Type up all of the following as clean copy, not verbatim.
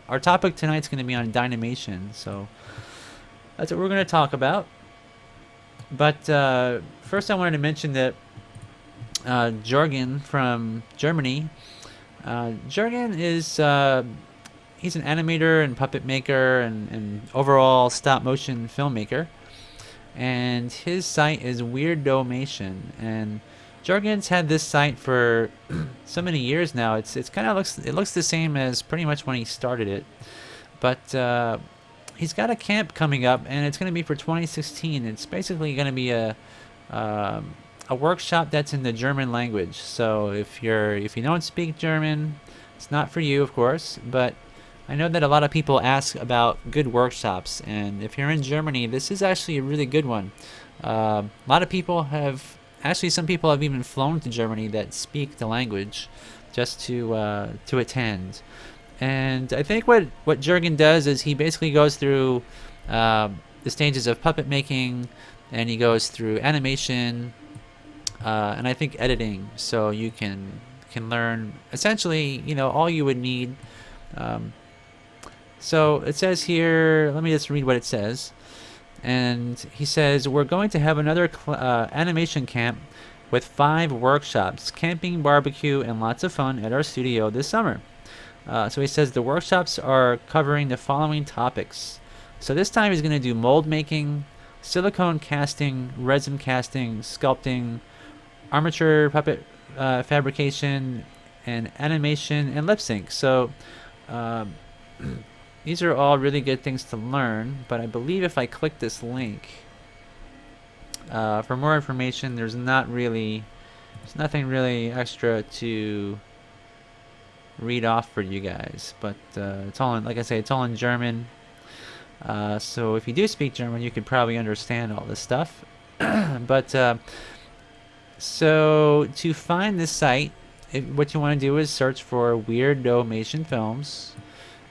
our topic tonight's going to be on Dynamation, so that's what we're going to talk about. But first, I wanted to mention that Jurgen from Germany. Jurgen is he's an animator and puppet maker and overall stop motion filmmaker, and his site is Weirdomation. And Jurgen's had this site for so many years now. It's kind of looks the same as pretty much when he started it, but he's got a camp coming up, and it's going to be for 2016. It's basically going to be a workshop that's in the German language. So if you don't speak German, it's not for you, of course. But I know that a lot of people ask about good workshops, and if you're in Germany, this is actually a really good one. A lot of people have actually some people have even flown to Germany that speak the language just to attend. And I think what Jurgen does is he basically goes through the stages of puppet making, and he goes through animation, and I think editing, so you can learn essentially, all you would need. So it says here, let me just read what it says. And he says, we're going to have another animation camp with 5 workshops, camping, barbecue, and lots of fun at our studio this summer. So he says the workshops are covering the following topics. So this time he's going to do mold making, silicone casting, resin casting, sculpting, armature puppet fabrication, and animation and lip sync. So these are all really good things to learn, but I believe if I click this link for more information, there's nothing really extra to read off for you guys. But it's all in, like I say, it's all in German. So if you do speak German, you could probably understand all this stuff. But so to find this site, what you want to do is search for Weirdomation Films,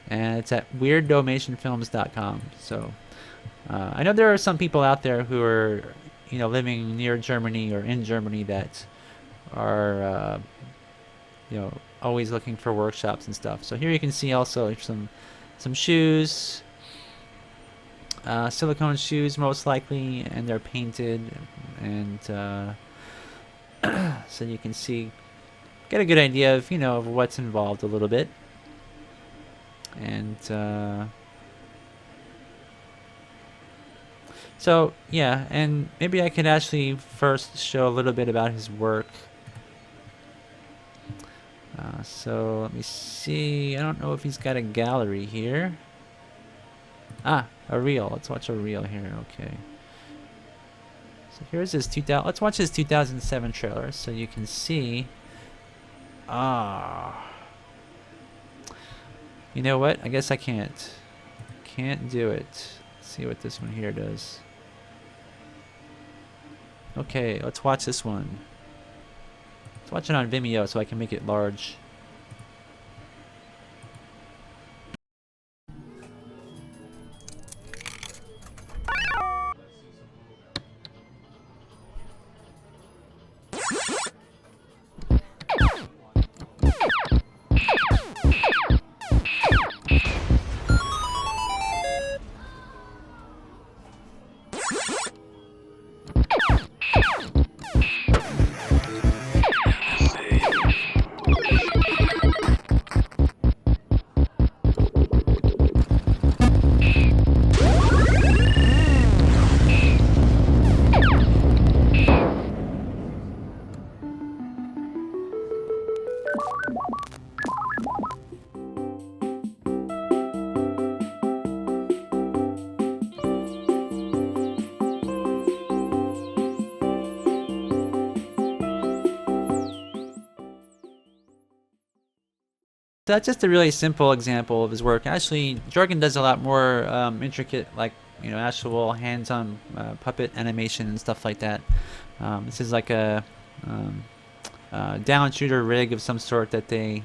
and it's at weirdomationfilms.com. So I know there are some people out there who are, living near Germany or in Germany that are, always looking for workshops and stuff. So here you can see also some shoes, silicone shoes most likely, and they're painted, and so you can get a good idea of of what's involved a little bit. And so yeah, and maybe I could actually first show a little bit about his work. So let me see. I don't know if he's got a gallery here. A reel. Let's watch a reel here. Okay. So here's his 2000. Let's watch his 2007 trailer so you can see. You know what? I guess I can't do it. Let's see what this one here does. Okay, let's watch this one. Let's watch it on Vimeo so I can make it large. That's just a really simple example of his work. Actually, Jurgen does a lot more intricate, like actual hands-on puppet animation and stuff like that. This is like a down shooter rig of some sort that they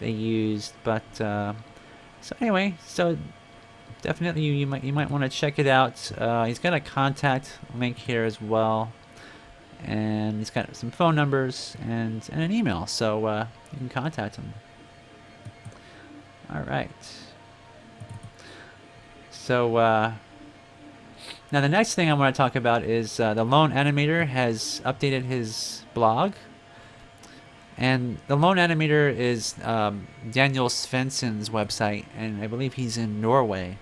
used. But so anyway, so definitely you might want to check it out. He's got a contact link here as well, and he's got some phone numbers and an email, so you can contact him. All right. So now the next thing I want to talk about is the Lone Animator has updated his blog. And the Lone Animator is Daniel Svensson's website, and I believe he's in Norway.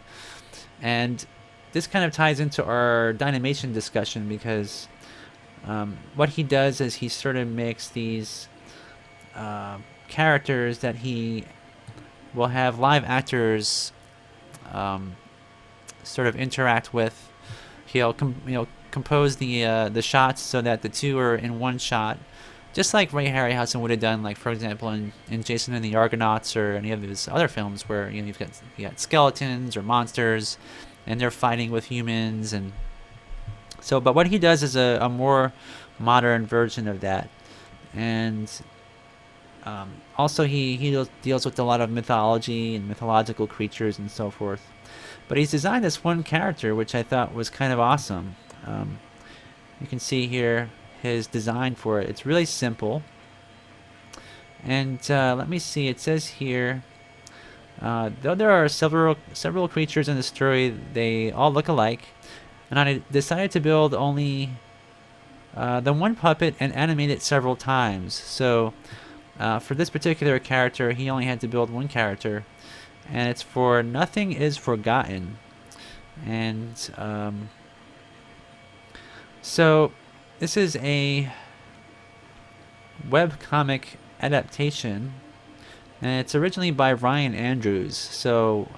And this kind of ties into our Dynamation discussion because what he does is he sort of makes these characters that he will have live actors sort of interact with. He'll compose the shots so that the two are in one shot, just like Ray Harryhausen would have done, like for example in Jason and the Argonauts or any of his other films where you got skeletons or monsters, and they're fighting with humans. And so, but what he does is a more modern version of that, and also he deals with a lot of mythology and mythological creatures and so forth. But he's designed this one character which I thought was kind of awesome. You can see here his design for it. It's really simple. And let me see. It says here, though there are several creatures in the story, they all look alike. And I decided to build only the one puppet and animate it several times. So for this particular character, he only had to build one character. And it's for Nothing Is Forgotten. And so this is a webcomic adaptation, and it's originally by Ryan Andrews. So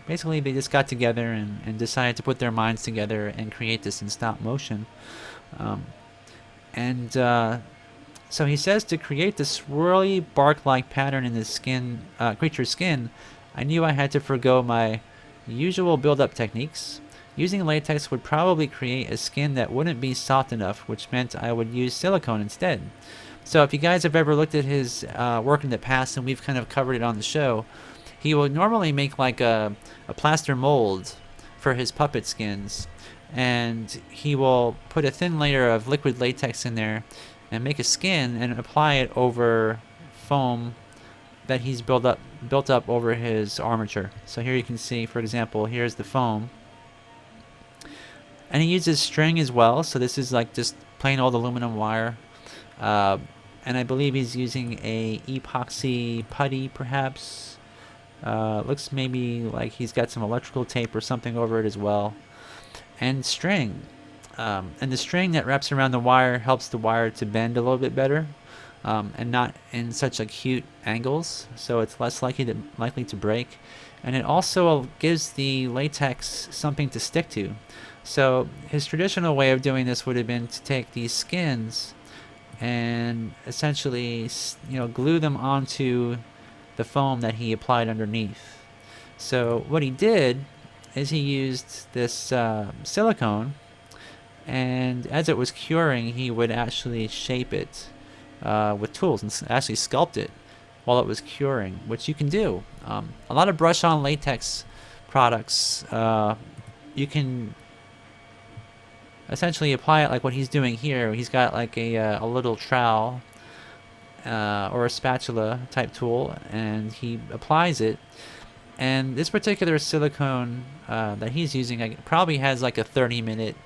basically they just got together and decided to put their minds together and create this in stop motion. So he says, to create the swirly bark-like pattern in the creature's skin, I knew I had to forgo my usual build-up techniques. Using latex would probably create a skin that wouldn't be soft enough, which meant I would use silicone instead. So if you guys have ever looked at his work in the past, and we've kind of covered it on the show, he will normally make like a plaster mold for his puppet skins, and he will put a thin layer of liquid latex in there and make a skin and apply it over foam that he's built up over his armature. So here you can see, for example, here's the foam. And he uses string as well, so this is like just plain old aluminum wire. And I believe he's using a epoxy putty, perhaps. Looks maybe like he's got some electrical tape or something over it as well. And string. And the string that wraps around the wire helps the wire to bend a little bit better. And not in such acute angles, so it's less likely to break. And it also gives the latex something to stick to. So his traditional way of doing this would have been to take these skins and essentially, glue them onto the foam that he applied underneath. So what he did is he used this silicone, and as it was curing, he would actually shape it with tools and actually sculpt it while it was curing, which you can do. A lot of brush-on latex products, you can essentially apply it like what he's doing here. He's got like a little trowel or a spatula type tool, and he applies it. And this particular silicone that he's using probably has like a 30-minute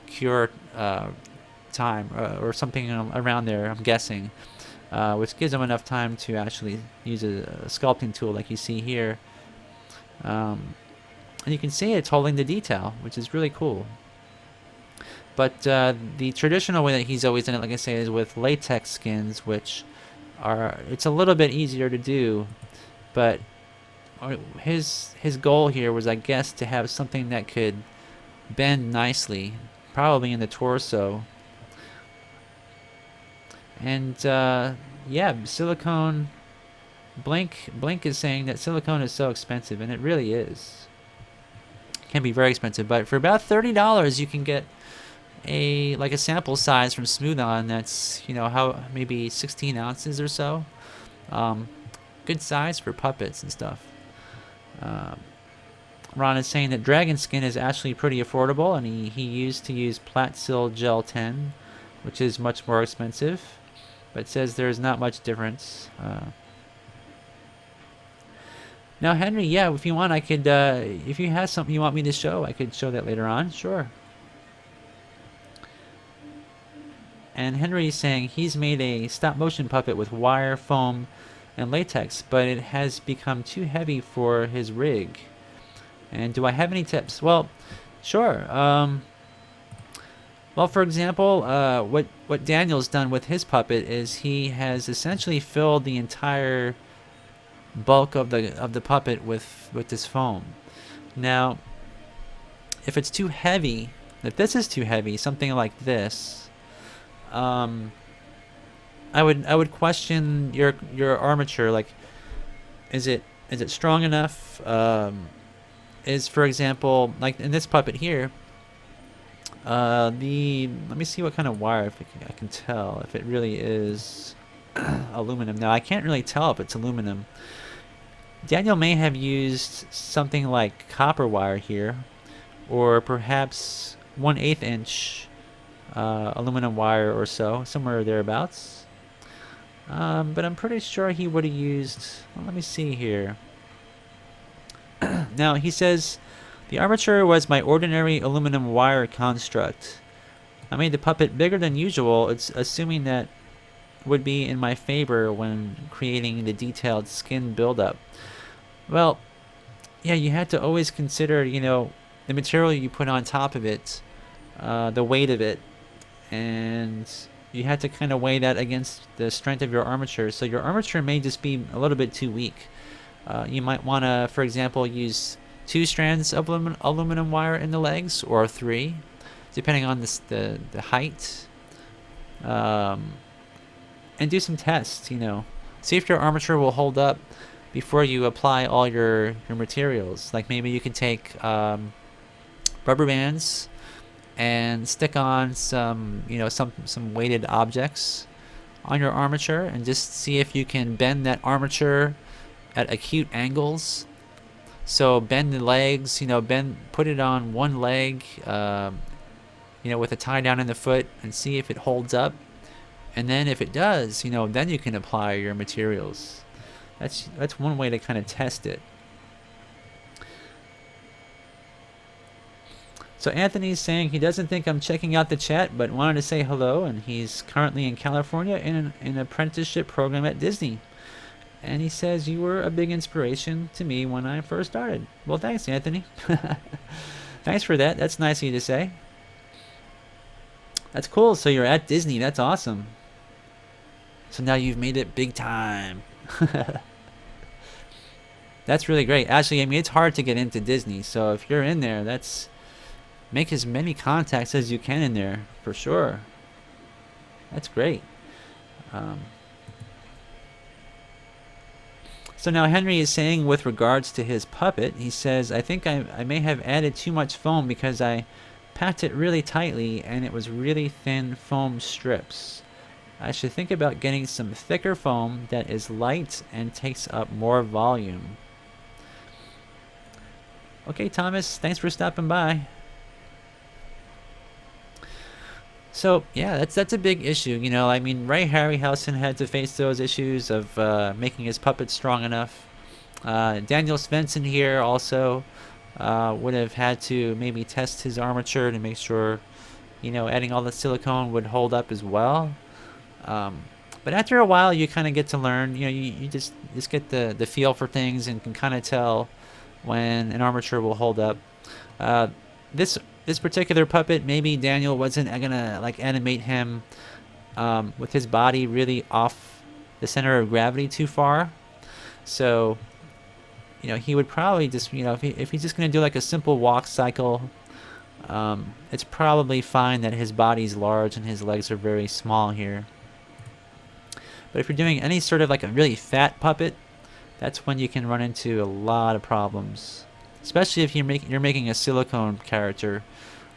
cure time or something around there, I'm guessing, which gives him enough time to actually use a sculpting tool like you see here. And you can see it's holding the detail, which is really cool. But the traditional way that he's always done it, like I say, is with latex skins, which it's a little bit easier to do. But his goal here was, I guess, to have something that could bend nicely, probably in the torso. And yeah, silicone. Blink is saying that silicone is so expensive, and it really is. It can be very expensive, but for about $30, you can get a sample size from Smooth On that's maybe 16 ounces or so. Good size for puppets and stuff. Ron is saying that Dragon Skin is actually pretty affordable, and he used to use Platsil Gel 10, which is much more expensive, but says there's not much difference. Now, Henry, yeah, if you want, I could, if you have something you want me to show, I could show that later on. Sure. And Henry's saying he's made a stop-motion puppet with wire, foam, and latex, but it has become too heavy for his rig. And do I have any tips? Well, sure. Well, for example, what Daniel's done with his puppet is he has essentially filled the entire bulk of the puppet with this foam. Now, if it's too heavy, if this is too heavy, something like this, I would question your armature. Like, is it strong enough? Is, for example, like in this puppet here, let me see what kind of wire, if I can tell if it really is aluminum. Now I can't really tell if it's aluminum. Daniel may have used something like copper wire here, or perhaps 1/8 inch aluminum wire or so, somewhere thereabouts. But I'm pretty sure he would have used, well, let me see here. Now he says, the armature was my ordinary aluminum wire construct. I made the puppet bigger than usual, it's assuming that would be in my favor when creating the detailed skin buildup. Well, yeah, you had to always consider, the material you put on top of it, the weight of it, and you had to kind of weigh that against the strength of your armature. So your armature may just be a little bit too weak. You might want to, for example, use 2 strands of aluminum wire in the legs, or 3, depending on the height. And do some tests, See if your armature will hold up before you apply all your materials. Like maybe you can take rubber bands and stick on some, some weighted objects on your armature, and just see if you can bend that armature at acute angles. So bend the legs, put it on one leg, with a tie down in the foot, and see if it holds up. And then if it does, then you can apply your materials. That's one way to kind of test it. So Anthony's saying he doesn't think I'm checking out the chat, but wanted to say hello, and he's currently in California in an apprenticeship program at Disney. And he says, you were a big inspiration to me when I first started. Well, thanks, Anthony. Thanks for that. That's nice of you to say. That's cool. So you're at Disney. That's awesome. So now you've made it big time. That's really great. Actually, I mean, it's hard to get into Disney. So if you're in there, make as many contacts as you can in there, for sure. That's great. So now Henry is saying, with regards to his puppet, he says, I think I may have added too much foam because I packed it really tightly and it was really thin foam strips. I should think about getting some thicker foam that is light and takes up more volume. Okay, Thomas, thanks for stopping by. So yeah, that's a big issue. I mean, Ray Harryhausen had to face those issues of making his puppet strong enough. Daniel Svensson here also would have had to maybe test his armature to make sure, adding all the silicone would hold up as well. But after a while, you kind of get to learn. You just get the feel for things and can kind of tell when an armature will hold up. This particular puppet, maybe Daniel wasn't gonna animate him with his body really off the center of gravity too far. So, he would probably just, if he's just gonna do a simple walk cycle, it's probably fine that his body's large and his legs are very small here. But if you're doing any sort of a really fat puppet, that's when you can run into a lot of problems. Especially if you're making a silicone character,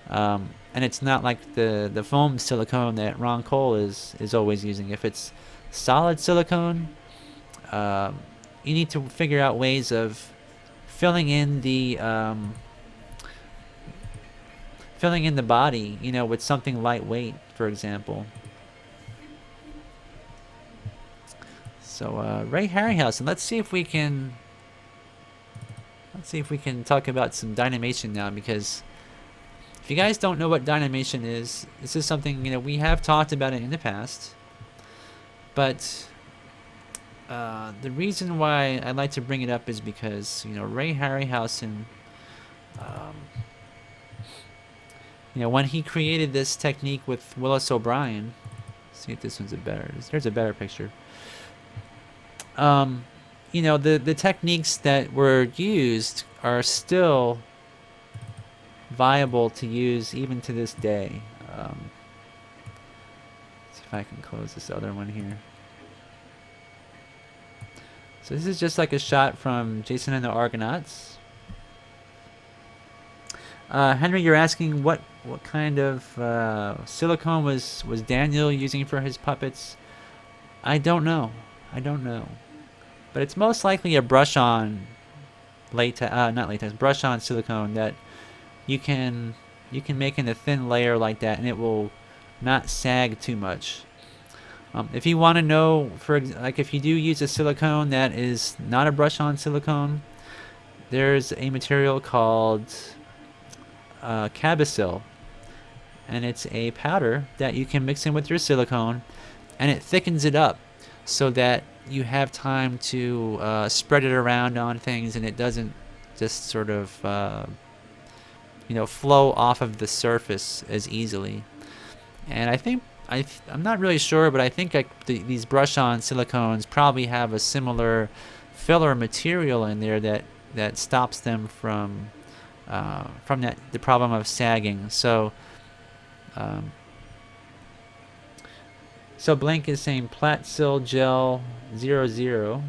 and it's not like the foam silicone that Ron Cole is always using. If it's solid silicone, you need to figure out ways of filling in the body, with something lightweight, for example. So Ray Harryhausen, let's see if we can Let's see if we can talk about some Dynamation now, because if you guys don't know what Dynamation is, this is something, we have talked about it in the past. But the reason why I'd like to bring it up is because, Ray Harryhausen, when he created this technique with Willis O'Brien, see if this one's there's a better picture. The techniques that were used are still viable to use even to this day. Let's see if I can close this other one here. So this is just like a shot from Jason and the Argonauts. Henry, you're asking what kind of silicone was Daniel using for his puppets? I don't know. But it's most likely a brush-on brush-on silicone that you can make in a thin layer like that, and it will not sag too much. If you want to know, if you do use a silicone that is not a brush-on silicone, there's a material called Cabasil, and it's a powder that you can mix in with your silicone, and it thickens it up so that you have time to spread it around on things, and it doesn't just sort of flow off of the surface as easily. And I think I'm not really sure, but I think these brush-on silicones probably have a similar filler material in there that stops them from the problem of sagging. So Blank is saying Platsil Gel 00.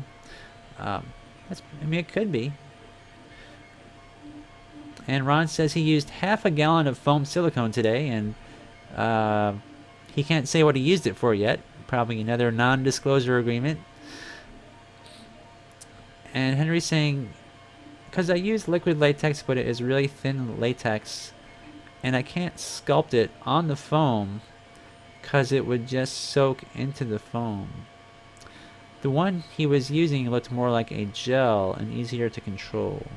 It could be. And Ron says he used half a gallon of foam silicone today, and he can't say what he used it for yet. Probably another non-disclosure agreement. And Henry's saying, because I use liquid latex, but it is really thin latex, and I can't sculpt it on the foam because it would just soak into the foam. The one he was using looked more like a gel and easier to control.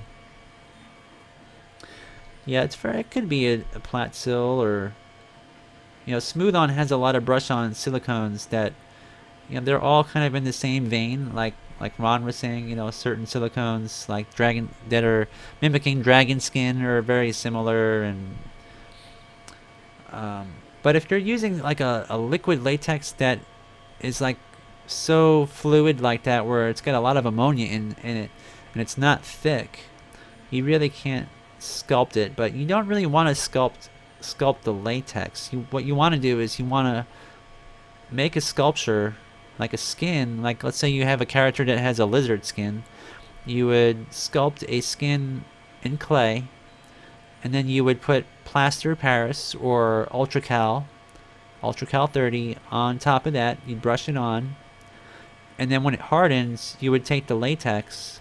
Yeah, it could be a Platsil, or Smooth On has a lot of brush-on silicones that they're all kind of in the same vein, like Ron was saying, certain silicones like that are mimicking dragon skin are very similar, and but if you're using like a liquid latex that is like so fluid like that, where it's got a lot of ammonia in it, and it's not thick, you really can't sculpt it. But you don't really want to sculpt the latex. What you want to do is you want to make a sculpture, like a skin. Like, let's say you have a character that has a lizard skin. You would sculpt a skin in clay, and then you would put plaster Paris or Ultracal 30 on top of that. You'd brush it on, and then when it hardens, you would take the latex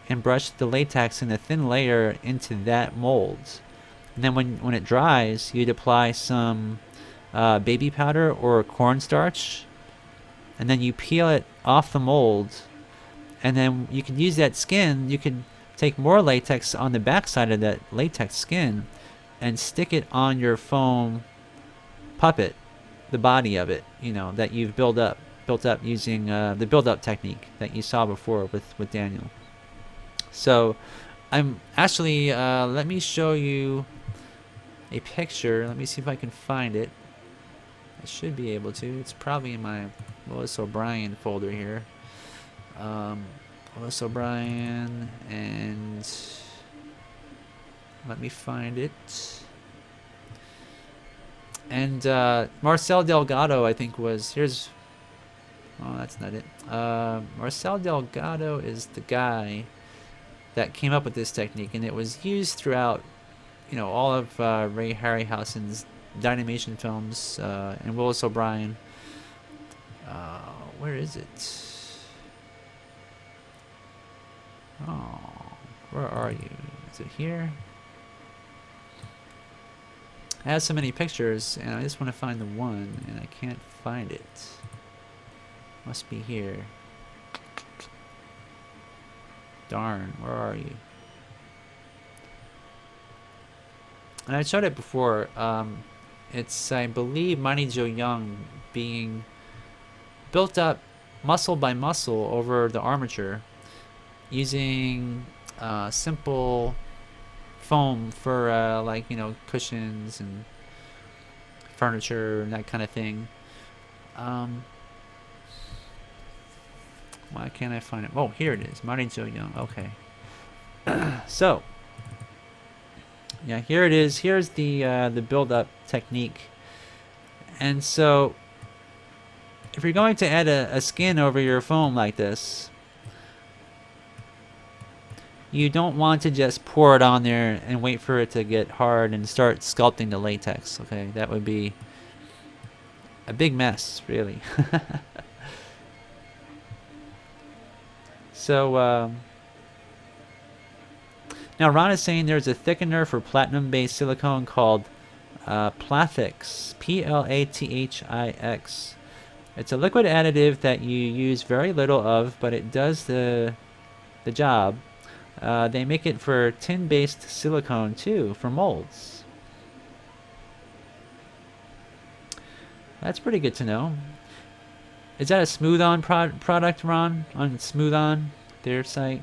and brush the latex in a thin layer into that mold. And then when it dries, you'd apply some baby powder or cornstarch, and then you peel it off the mold, and then you could use that skin. You could take more latex on the backside of that latex skin and stick it on your foam puppet, the body of it, that you've built up using the build-up technique that you saw before with Daniel. So I'm actually, let me show you a picture. Let me see if I can find it. I should be able to. It's probably in my Willis O'Brien folder here. Willis O'Brien, and let me find it. And Marcel Delgado, I think, was... Here's... Oh, that's not it. Marcel Delgado is the guy that came up with this technique, and it was used throughout, all of Ray Harryhausen's Dynamation films, and Willis O'Brien. Where is it? Oh, where are you? Is it here? I have so many pictures, and I just want to find the one, and I can't find it. Must be here. Darn, where are you? and I showed it before. It's, I believe, Mighty Joe Young being built up muscle by muscle over the armature using simple foam for like, cushions and furniture and that kind of thing. Why can't I find it? Oh, here it is. Mighty Joe Young. Okay. So, yeah, here it is. Here's the build-up technique. And so, if you're going to add a skin over your foam like this, you don't want to just pour it on there and wait for it to get hard and start sculpting the latex. Okay, that would be a big mess, really. So, now Ron is saying there's a thickener for platinum-based silicone called Plathix, Plathix. It's a liquid additive that you use very little of, but it does the job. They make it for tin-based silicone too, for molds. That's pretty good to know. Is that a Smooth-On product, Ron? On Smooth-On, their site?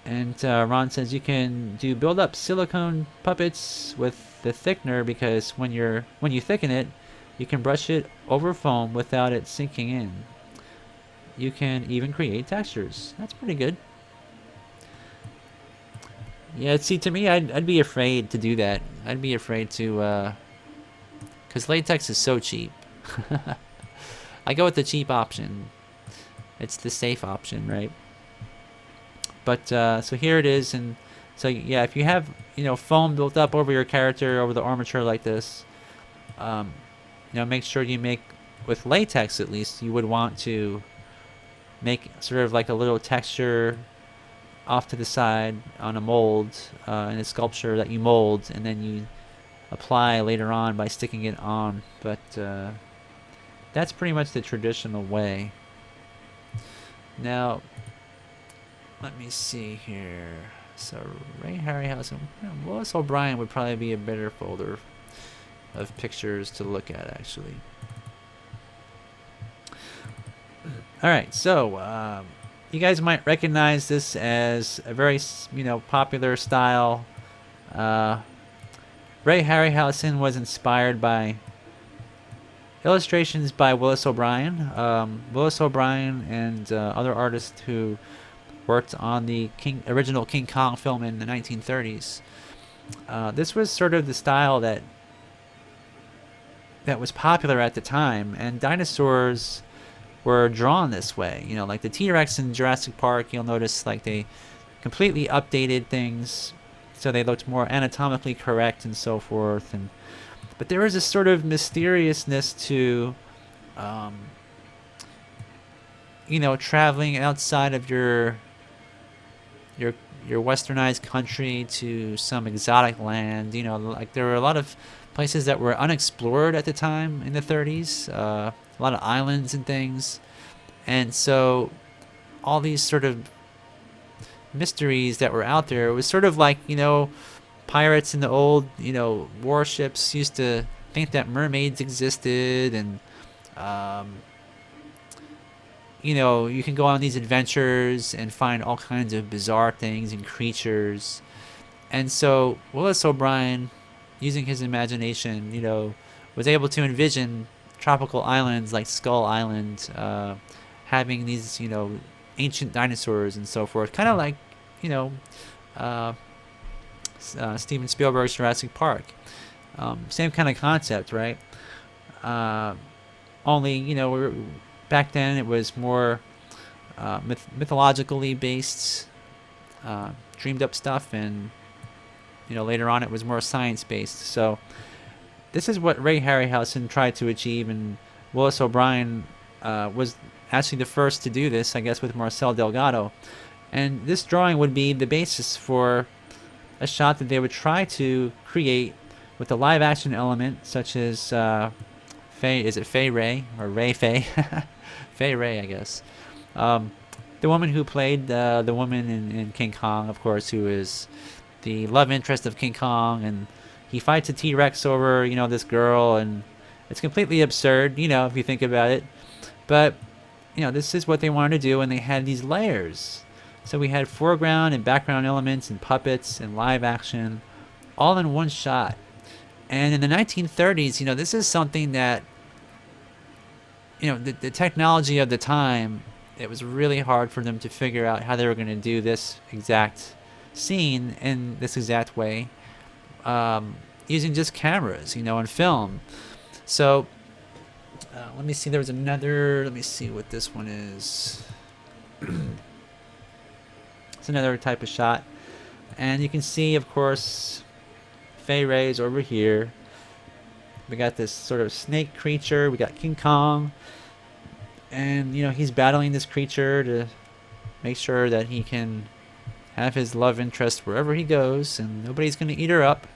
And Ron says you can do build-up silicone puppets with the thickener because when you thicken it, you can brush it over foam without it sinking in. You can even create textures. That's pretty good. Yeah, see, to me, I'd be afraid to do that. I'd be afraid to, because latex is so cheap. I go with the cheap option. It's the safe option, right? But so here it is, and so yeah, if you have foam built up over your character, over the armature like this, make sure you make, with latex at least, you would want to make sort of like a little texture off to the side on a mold, in a sculpture that you mold, and then you apply later on by sticking it on. But that's pretty much the traditional way. Now, let me see here. So Ray Harryhausen, Willis O'Brien would probably be a better folder of pictures to look at, actually. All right, so you guys might recognize this as a very popular style. Ray Harryhausen was inspired by illustrations by Willis O'Brien. Willis O'Brien and other artists who worked on the original King Kong film in the 1930s. This was sort of the style that was popular at the time, and dinosaurs were drawn this way. Like the T-Rex in Jurassic Park, you'll notice like they completely updated things so they looked more anatomically correct and so forth. But there was this sort of mysteriousness to traveling outside of your westernized country to some exotic land. Like there were a lot of places that were unexplored at the time in the 30s, a lot of islands and things. And so all these sort of mysteries that were out there, it was sort of like, pirates in the old, warships used to think that mermaids existed, and you can go on these adventures and find all kinds of bizarre things and creatures. And so Willis O'Brien, using his imagination, was able to envision tropical islands like Skull Island, having these, ancient dinosaurs and so forth. Kind of like, Steven Spielberg's Jurassic Park. Same kind of concept, right? Only, back then it was more mythologically based, dreamed up stuff, and later on it was more science based. So this is what Ray Harryhausen tried to achieve, and Willis O'Brien was actually the first to do this, I guess, with Marcel Delgado. And this drawing would be the basis for a shot that they would try to create with a live action element, such as Fay Ray, or Ray Fay? Fay Ray, I guess. The woman who played the woman in King Kong, of course, who is the love interest of King Kong, and he fights a T-Rex over, this girl, and it's completely absurd, if you think about it. But, this is what they wanted to do, and they had these layers. So we had foreground and background elements and puppets and live action all in one shot. And in the 1930s, this is something that, the technology of the time, it was really hard for them to figure out how they were going to do this exact scene in this exact way, using just cameras, and film. So let me see, there was another, let me see what this one is. It's another type of shot. And you can see, of course, Fay Ray's over here. We got this sort of snake creature. We got King Kong. And, he's battling this creature to make sure that he can have his love interest wherever he goes, and nobody's going to eat her up.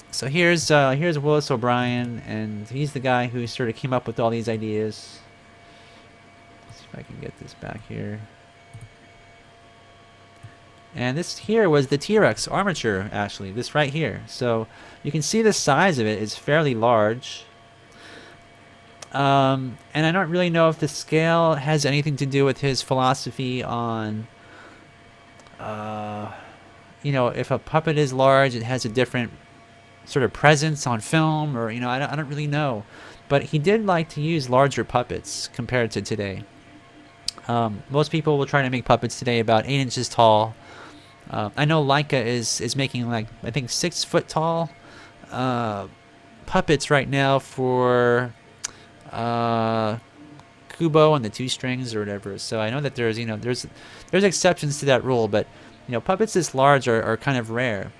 So here's Willis O'Brien, and he's the guy who sort of came up with all these ideas. Let's see if I can get this back here. And this here was the T-Rex armature, actually, this right here. So you can see the size of it is fairly large. And I don't really know if the scale has anything to do with his philosophy on, if a puppet is large, it has a different sort of presence on film, or, I don't really know. But he did like to use larger puppets compared to today. Most people will try to make puppets today about 8 inches tall. I know Leica is making, like, I think 6 foot tall puppets right now for Kubo and the 2 strings or whatever. So I know that there's exceptions to that rule, but puppets this large are kind of rare.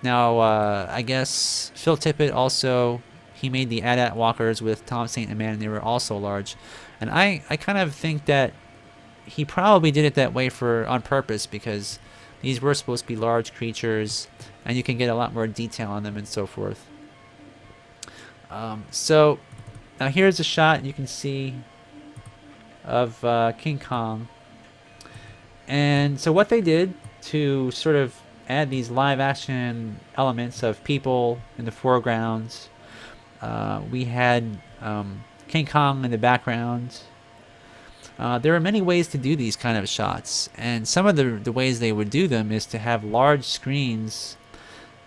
Now I guess Phil Tippett also, he made the AT-AT walkers with Tom St. Amand, and they were also large. And I kind of think that he probably did it that way on purpose, because these were supposed to be large creatures, and you can get a lot more detail on them and so forth. So now here's a shot you can see of King Kong. And so what they did to sort of add these live action elements of people in the foreground, we had King Kong in the background. There are many ways to do these kind of shots, and some of the ways they would do them is to have large screens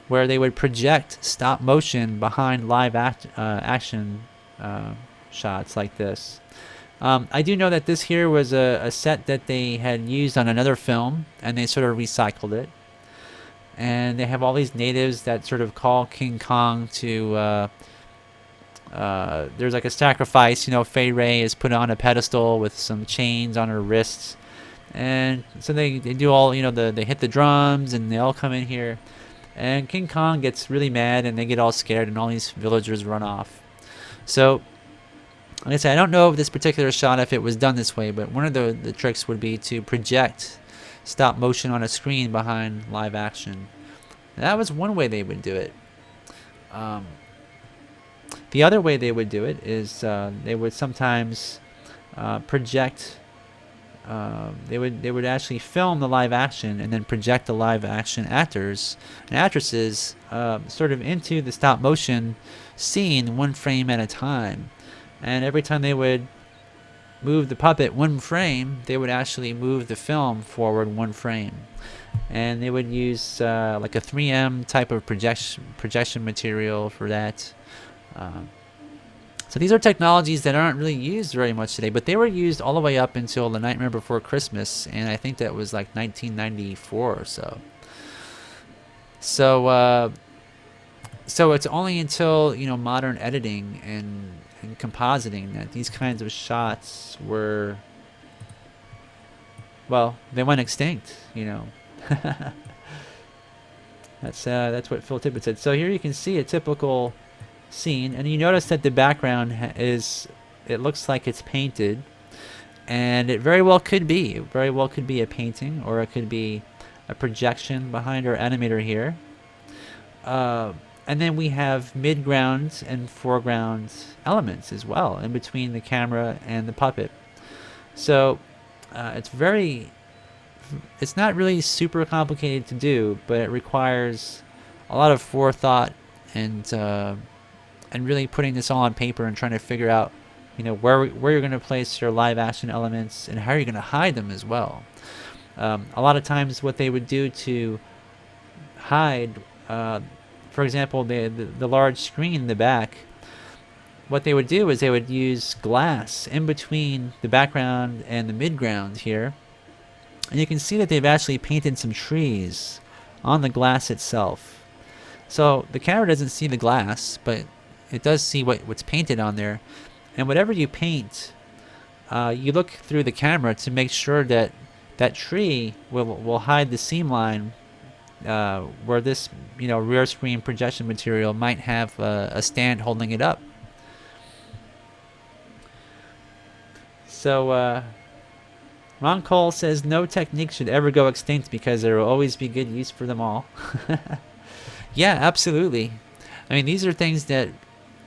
where they would project stop motion behind live action shots like this. I do know that this here was a set that they had used on another film, and they sort of recycled it. And they have all these natives that sort of call King Kong to... there's like a sacrifice, Fay Ray is put on a pedestal with some chains on her wrists. And so they do all, they hit the drums, and they all come in here. And King Kong gets really mad, and they get all scared, and all these villagers run off. So, like I said, I don't know if this particular shot, if it was done this way, but one of the tricks would be to project stop motion on a screen behind live action. That was one way they would do it. The other way they would do it is they would sometimes project. They would actually film the live action and then project the live action actors and actresses sort of into the stop motion scene 1 frame at a time. And every time they would move the puppet 1 frame, they would actually move the film forward 1 frame. And they would use like a 3M type of projection material for that. So these are technologies that aren't really used very much today, but they were used all the way up until The Nightmare Before Christmas, and I think that was like 1994 or so. So it's only until modern editing and compositing that these kinds of shots were, well, they went extinct. That's what Phil Tippett said. So here you can see a typical scene, and you notice that the background it looks like it's painted, and it very well could be a painting, or it could be a projection behind our animator here. And then we have midground and foreground elements as well in between the camera and the puppet. So it's very it's not really super complicated to do, but it requires a lot of forethought and really putting this all on paper and trying to figure out, where you're going to place your live action elements and how you're going to hide them as well. A lot of times, what they would do to hide, for example, the large screen in the back, what they would do is they would use glass in between the background and the midground here. And you can see that they've actually painted some trees on the glass itself. So the camera doesn't see the glass, but it does see what's painted on there. And whatever you paint, you look through the camera to make sure that that tree will hide the seam line where this rear screen projection material might have a stand holding it up. So Ron Cole says no technique should ever go extinct because there will always be good use for them all. Yeah, absolutely. I mean, these are things that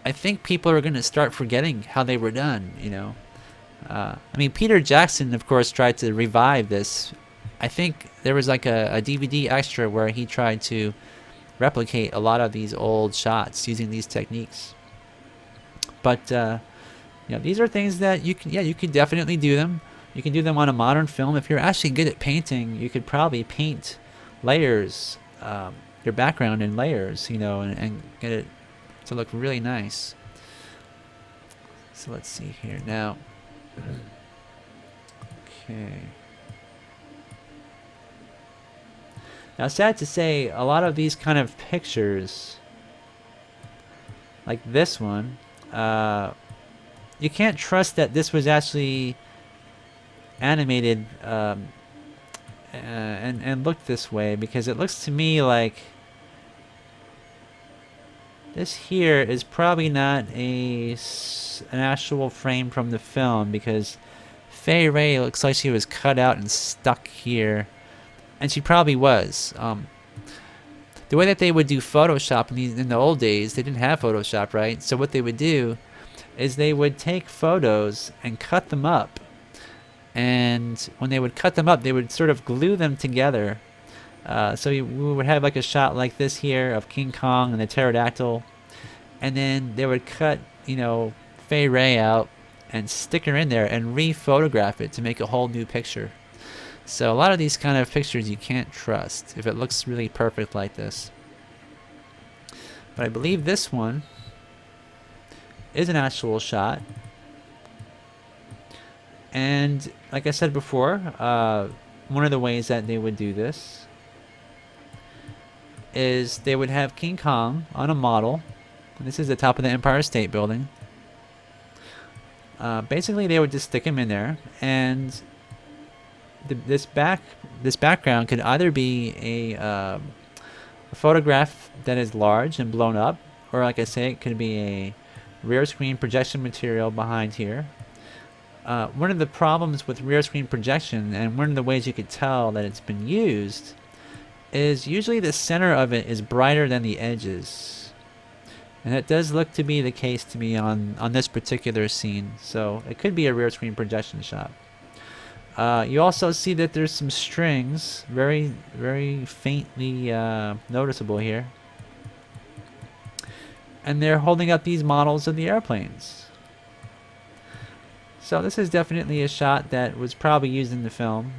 I think people are going to start forgetting how they were done, I mean, Peter Jackson, of course, tried to revive this. I think there was like a DVD extra where he tried to replicate a lot of these old shots using these techniques. But these are things that you can definitely do them. You can do them on a modern film. If you're actually good at painting, you could probably paint layers, your background in layers, and get it to look really nice. So let's see here now. Okay. Now, sad to say, a lot of these kind of pictures, like this one, you can't trust that this was actually animated and looked this way, because it looks to me like this here is probably not an actual frame from the film, because Fay Ray looks like she was cut out and stuck here, and she probably was. The way that they would do Photoshop in the old days, they didn't have Photoshop, right? So what they would do is they would take photos and cut them up. And when they would cut them up, they would sort of glue them together. So we would have like a shot like this here of King Kong and the pterodactyl. And then they would cut, Fay Ray out and stick her in there and re-photograph it to make a whole new picture. So a lot of these kind of pictures you can't trust if it looks really perfect like this. But I believe this one is an actual shot. And like I said before, one of the ways that they would do this is they would have King Kong on a model. And this is the top of the Empire State Building. Basically, they would just stick him in there, and this background could either be a photograph that is large and blown up, or like I say, it could be a rear screen projection material behind here. One of the problems with rear screen projection, and one of the ways you could tell that it's been used, is usually the center of it is brighter than the edges. And it does look to be the case to me on this particular scene. So it could be a rear screen projection shot. You also see that there's some strings, very, very faintly noticeable here. And they're holding up these models of the airplanes. So this is definitely a shot that was probably used in the film.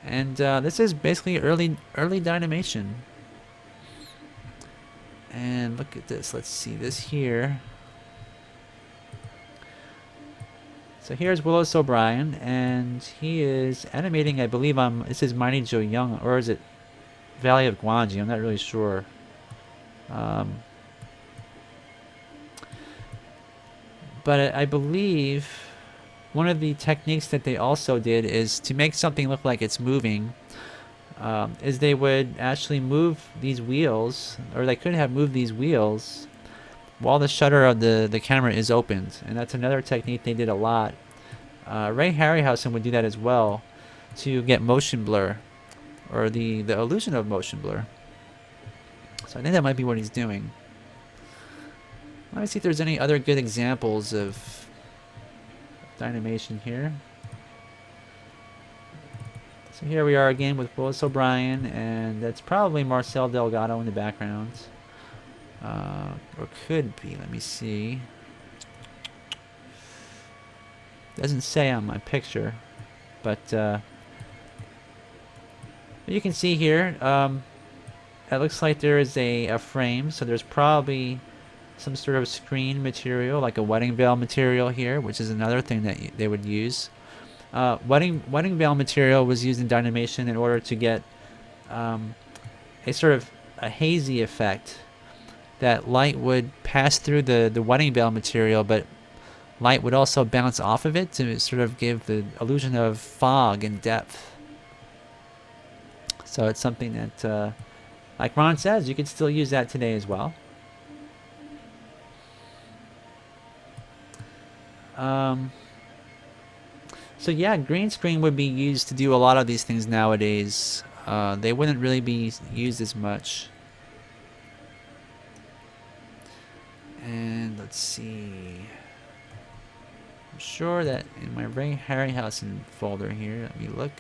And this is basically early Dynamation. And look at this. Let's see this here. So here's Willis O'Brien, and he is animating, I believe, this is Mighty Joe Young, or is it Valley of Gwangi? I'm not really sure. But I believe one of the techniques that they also did is to make something look like it's moving. Is they would actually move these wheels, or they could have moved these wheels while the shutter of the camera is opened. And that's another technique they did a lot. Ray Harryhausen would do that as well to get motion blur, or the illusion of motion blur. So I think that might be what he's doing. Let me see if there's any other good examples of Dynamation here. So here we are again with Willis O'Brien, and that's probably Marcel Delgado in the background. Or could be. Let me see. Doesn't say on my picture, but you can see here. It looks like there is a frame, so there's probably some sort of screen material, like a wedding veil material here, which is another thing that they would use. Wedding veil material was used in Dynamation in order to get a sort of a hazy effect, that light would pass through the wedding veil material, but light would also bounce off of it to sort of give the illusion of fog and depth. So it's something that, like Ron says, you could still use that today as well. So yeah, green screen would be used to do a lot of these things nowadays. They wouldn't really be used as much. And let's see. I'm sure that in my Ray Harryhausen folder here, let me look.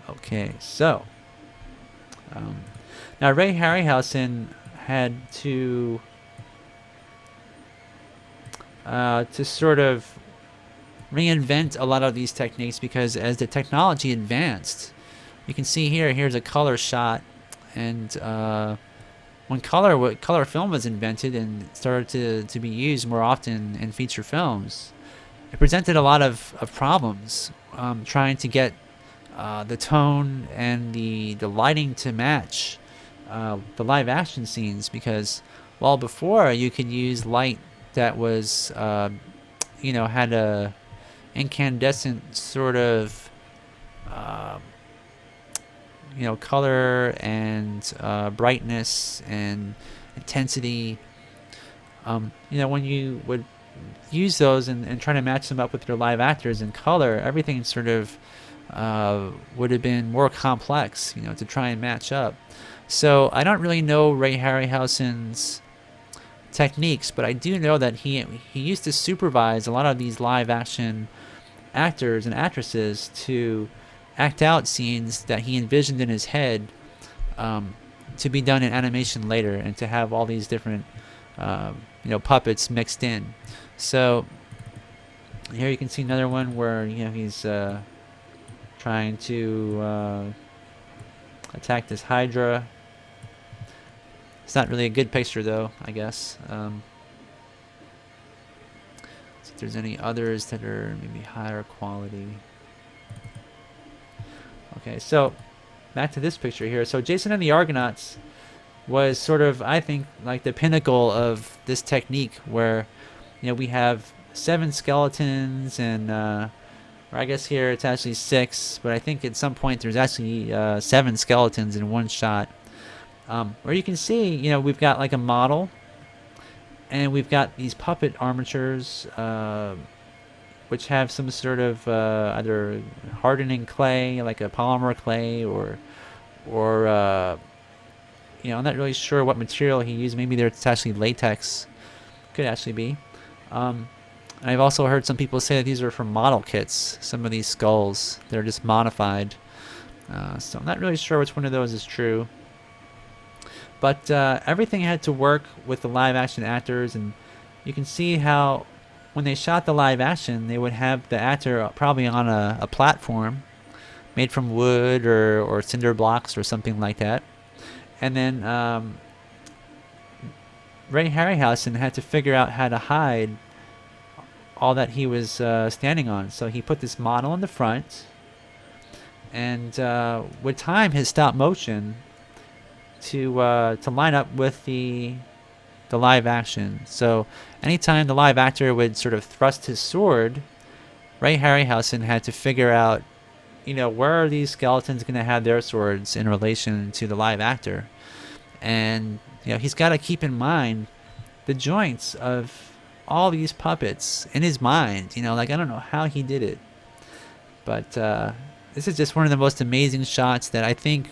Okay, so now Ray Harryhausen had to sort of reinvent a lot of these techniques, because as the technology advanced, you can see here's a color shot, and when color film was invented and started to be used more often in feature films, it presented a lot of problems trying to get the tone and the lighting to match the live action scenes, because while before you could use light that was had a incandescent sort of color and brightness and intensity, when you would use those and try to match them up with your live actors in color, everything sort of would have been more complex, to try and match up. So I don't really know Ray Harryhausen's techniques, but I do know that he used to supervise a lot of these live action actors and actresses to act out scenes that he envisioned in his head to be done in animation later, and to have all these different puppets mixed in. So here you can see another one where he's trying to attack this Hydra. It's not really a good picture though, I guess. See if there's any others that are maybe higher quality. Okay, so back to this picture here. So Jason and the Argonauts was sort of, I think, like the pinnacle of this technique, where we have 7 skeletons, and or I guess here it's actually 6, but I think at some point there's actually 7 skeletons in one shot. Where you can see, we've got like a model, and we've got these puppet armatures, which have some sort of either hardening clay, like a polymer clay, or I'm not really sure what material he used. Maybe it's actually latex. Could actually be. I've also heard some people say that these are from model kits. Some of these skulls, they're just modified. So I'm not really sure which one of those is true. But everything had to work with the live action actors, and you can see how when they shot the live action, they would have the actor probably on a platform made from wood or cinder blocks or something like that. And then Ray Harryhausen had to figure out how to hide all that he was standing on. So he put this model in the front, and would time his stop motion to line up with the live action. So anytime the live actor would sort of thrust his sword, Ray Harryhausen had to figure out, where are these skeletons going to have their swords in relation to the live actor. And he's got to keep in mind the joints of all these puppets in his mind. I don't know how he did it, but this is just one of the most amazing shots that I think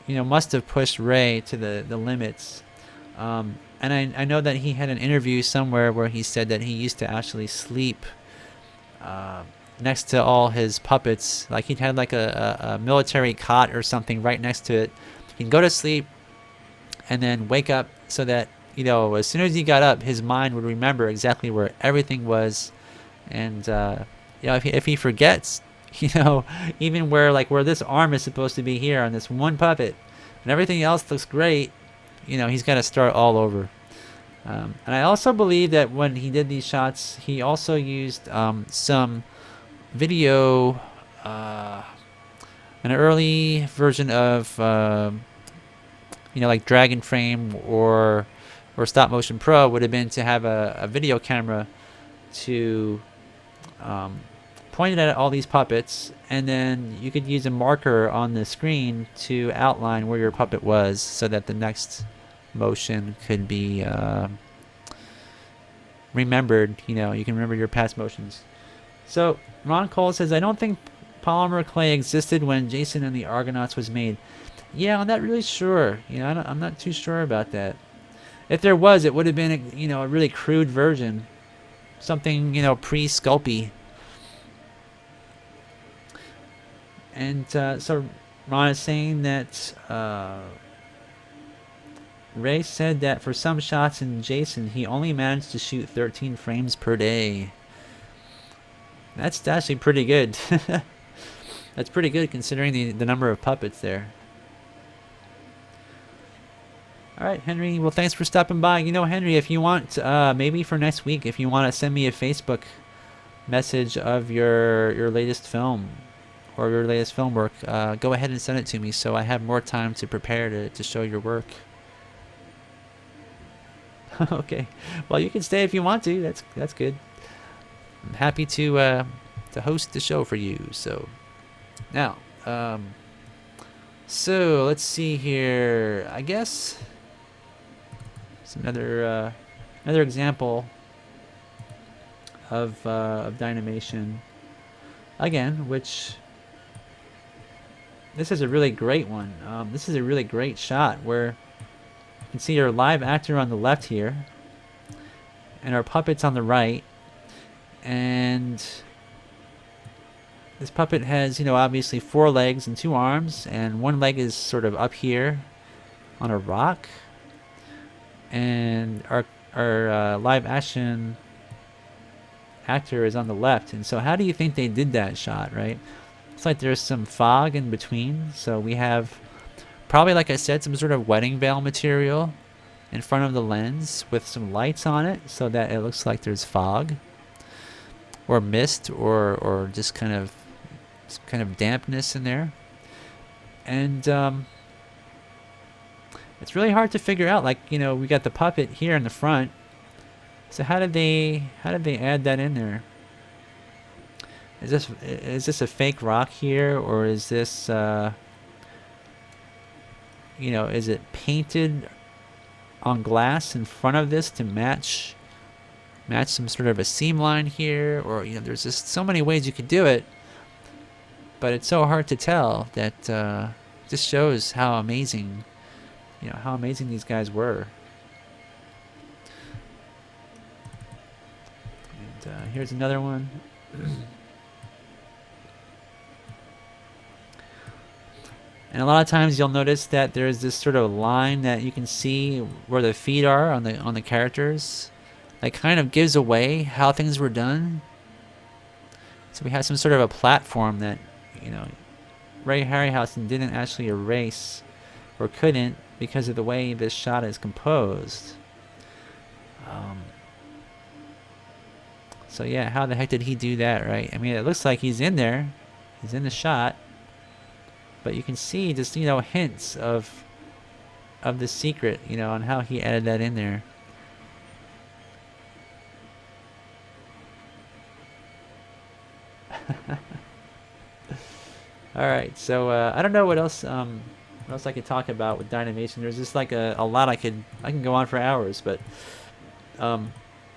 must have pushed Ray to the limits. And I know that he had an interview somewhere where he said that he used to actually sleep next to all his puppets. Like he'd had like a military cot or something right next to it. He can go to sleep and then wake up so that, you know, as soon as he got up, his mind would remember exactly where everything was. And, you know, if he forgets, you know, even where this arm is supposed to be here on this one puppet and everything else looks great, you know, he's got to start all over. And I also believe that when he did these shots, he also used some video, an early version of, you know, like Dragon Frame or Stop Motion Pro would have been to have a video camera to point it at all these puppets, and then you could use a marker on the screen to outline where your puppet was so that the next motion could be remembered. You know, you can remember your past motions. So Ron Cole says, I don't think polymer clay existed when Jason and the Argonauts was made. Yeah, I'm not really sure. You know, I'm not too sure about that. If there was, it would have been you know, a really crude version, something, you know, pre-Sculpey. And so Ron is saying that Ray said that for some shots in Jason, he only managed to shoot 13 frames per day. That's actually pretty good. That's pretty good considering the number of puppets there. All right, Henry. Well, thanks for stopping by. You know, Henry, if you want, maybe for next week, if you want to send me a Facebook message of your latest film or your latest film work, go ahead and send it to me so I have more time to prepare to show your work. Okay. Well, you can stay if you want to. That's good. I'm happy to host the show for you. So now, so let's see here. I guess it's another example of Dynamation again, which this is a really great one. This is a really great shot where you can see our live actor on the left here and our puppets on the right. And this puppet has, you know, obviously 4 legs and 2 arms, and one leg is sort of up here on a rock. And our live action actor is on the left. And so how do you think they did that shot, right? It's like there's some fog in between. So we have probably, like I said, some sort of wedding veil material in front of the lens with some lights on it so that it looks like there's fog or mist or just kind of dampness in there. And it's really hard to figure out. Like, you know, we got the puppet here in the front. So how did they add that in there? Is this a fake rock here, or is this you know, is it painted on glass in front of this to match some sort of a seam line here? Or, you know, there's just so many ways you could do it, but it's so hard to tell. That just shows how amazing, you know, how amazing these guys were. And here's another one. And a lot of times you'll notice that there's this sort of line that you can see where the feet are on the characters. That kind of gives away how things were done. So we have some sort of a platform that, you know, Ray Harryhausen didn't actually erase, or couldn't, because of the way this shot is composed. So yeah, how the heck did he do that, right? I mean, it looks like he's in there. He's in the shot. But you can see just, you know, hints of the secret, you know, on how he added that in there. All right, so I don't know what else I could talk about with Dynamation. There's just like a lot I can go on for hours, but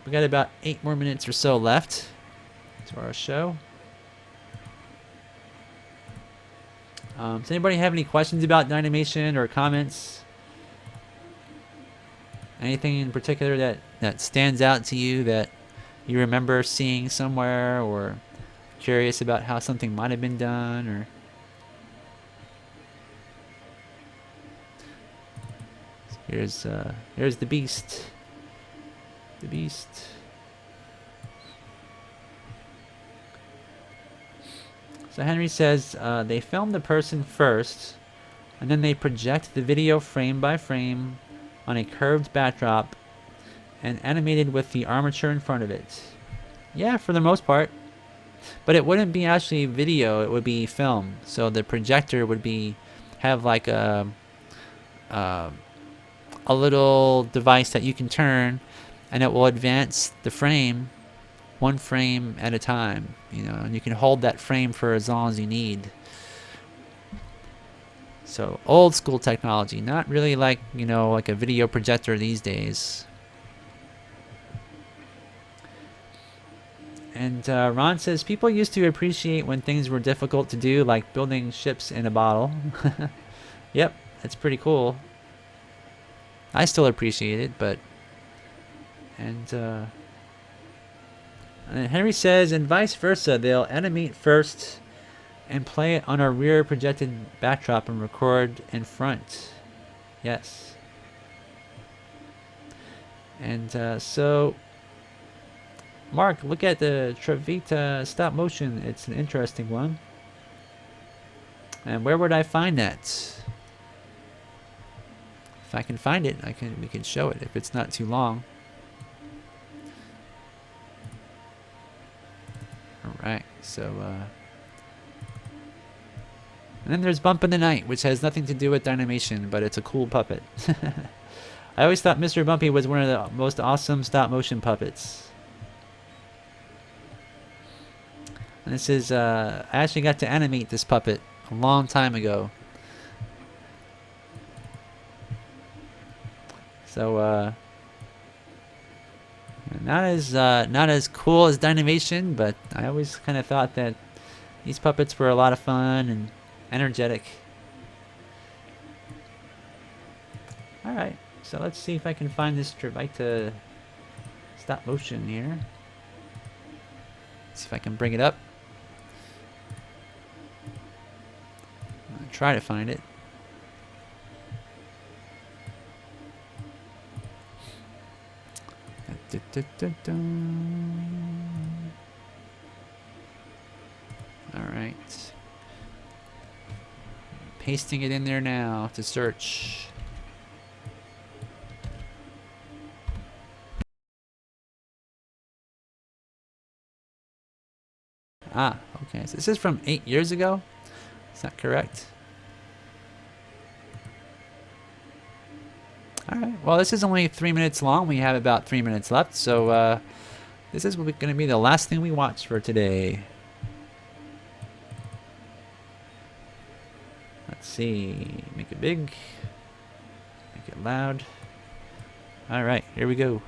we got about 8 more minutes or so left to our show. Does anybody have any questions about Dynamation or comments? Anything in particular that stands out to you that you remember seeing somewhere, or curious about how something might have been done? Or here's the beast. The beast. So Henry says they film the person first, and then they project the video frame by frame on a curved backdrop and animated with the armature in front of it. Yeah, for the most part. But it wouldn't be actually video, it would be film. So the projector would have like a little device that you can turn, and it will advance the frame one frame at a time, and you can hold that frame for as long as you need. So old school technology, not really like a video projector these days. And Ron says people used to appreciate when things were difficult to do, like building ships in a bottle. Yep, that's pretty cool. I still appreciate it, but and Henry says, and vice versa, they'll animate first and play it on a rear projected backdrop and record in front. Yes. And so, Mark, look at the Trevita stop motion. It's an interesting one. And where would I find that? If I can find it, we can show it if it's not too long. Alright, so and then there's Bump in the Night, which has nothing to do with animation, but it's a cool puppet. I always thought Mr. Bumpy was one of the most awesome stop motion puppets. And this is I actually got to animate this puppet a long time ago. So not as cool as Dynamation, but I always kind of thought that these puppets were a lot of fun and energetic. All right, so let's see if I can find this Trevita stop motion here. See if I can bring it up. I'll try to find it. Alright. Pasting it in there now to search. Ah, okay. So this is from 8 years ago? Is that correct? Alright, well this is only 3 minutes long. We have about 3 minutes left, so this is going to be the last thing we watch for today. Let's see. Make it big. Make it loud. Alright, here we go.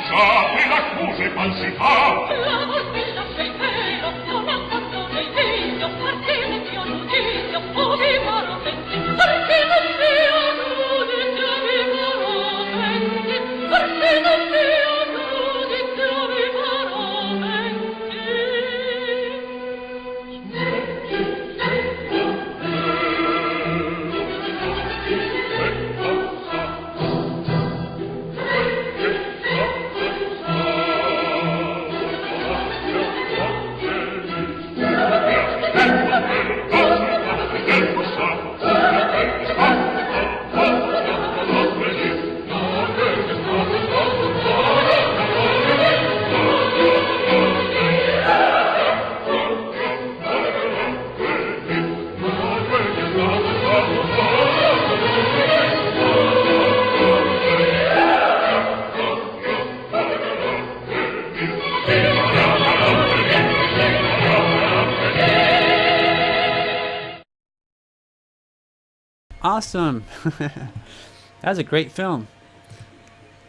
sappi l'accuse falsità. La volpe lascia il pelo, non ha fatto del figlio, perché non sia giudizio, o vi farò mente, perché non sia giudizio, vi farò mente, perché non sia giudizio, vi farò mente. Awesome. That was a great film.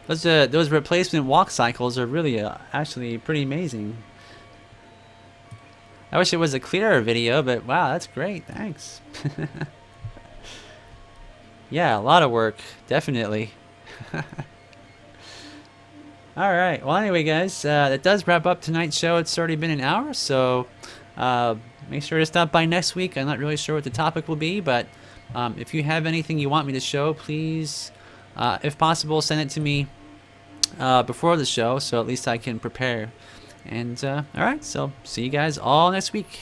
Those replacement walk cycles are really actually pretty amazing. I wish it was a clearer video, but wow, that's great. Thanks. Yeah, a lot of work, definitely. All right. Well, anyway, guys, that does wrap up tonight's show. It's already been an hour, so make sure to stop by next week. I'm not really sure what the topic will be, but if you have anything you want me to show, please, if possible, send it to me before the show, so at least I can prepare. And all right, so see you guys all next week.